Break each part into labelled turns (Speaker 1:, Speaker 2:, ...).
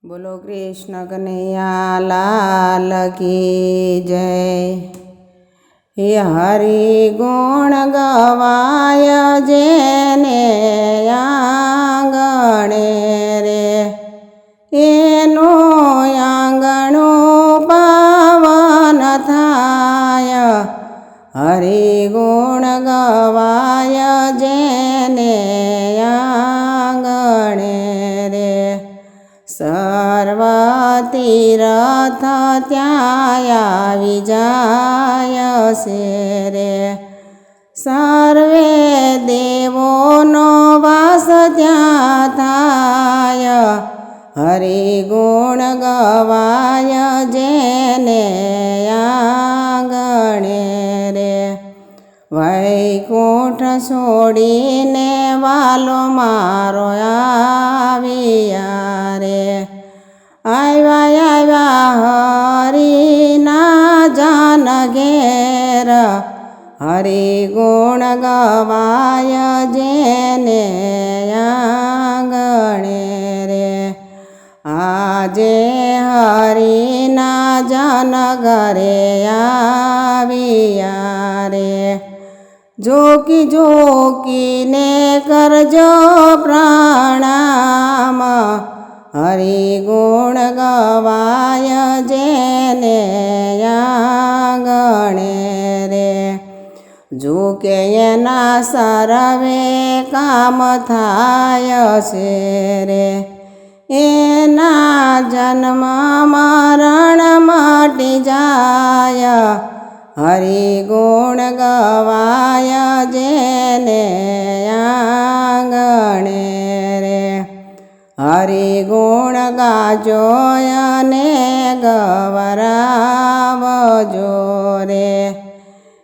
Speaker 1: बोलो कृष्ण कन्हैया लाल की जय। हे हरि गुण गवाय जेने आंगणे रे एनो आंगणो पावन थाय। हरि गुण गवाय जेने आंगणे रे सर्व तीर्थ त्याय આવી જાયસે રે। સર્વે દેવોનો વાસ ત્યાં થાય। હરિ ગુણ ગવાય જેને આંગણે રે વૈકુંઠ છોડીને વાલો મારો આવ્યા રે। આવ્યા હરિના જાન ઘેર હરિ ગુણ ગવાય જેને આંગણે રે। આજે હરિના જન ઘરે આવ્યા રે જોકી જોકીને કરજો પ્રણામ। હરિ ગુણ ગવાય જેને આંગણે રે જોકે એના સર્વે કામ થાય છે રે। એના જન્મ મરણ મટી જાય। હરિ ગુણ ગવાય જેને આંગણે રે હરિ ગુણ ગાજો અને ગવરાવજો રે।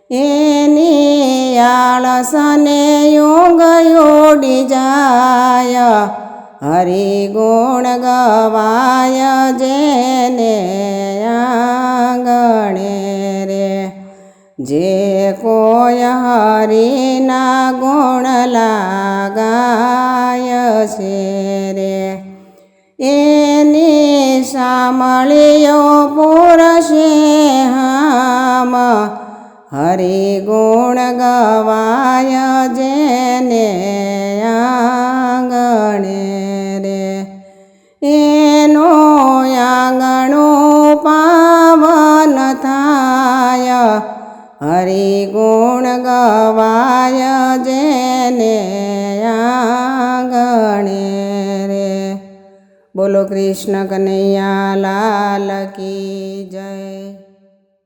Speaker 1: એની આળસને ઊંઘ ઉડી જાય। હરિ ગુણ ગવાય જેને આંગણે રે જે કોઈ હરિના ગુણ લાગાય છે રે એની સાંભળ્યો પુરશે હામ। હરિ ગુણ ગવાય જેને આંગણે રે એનો આંગણું પાવન થાય। હરિ ગુણ ગવાય જેને આંગણે રે। બોલો કૃષ્ણ કનૈયા લાલ કી જય।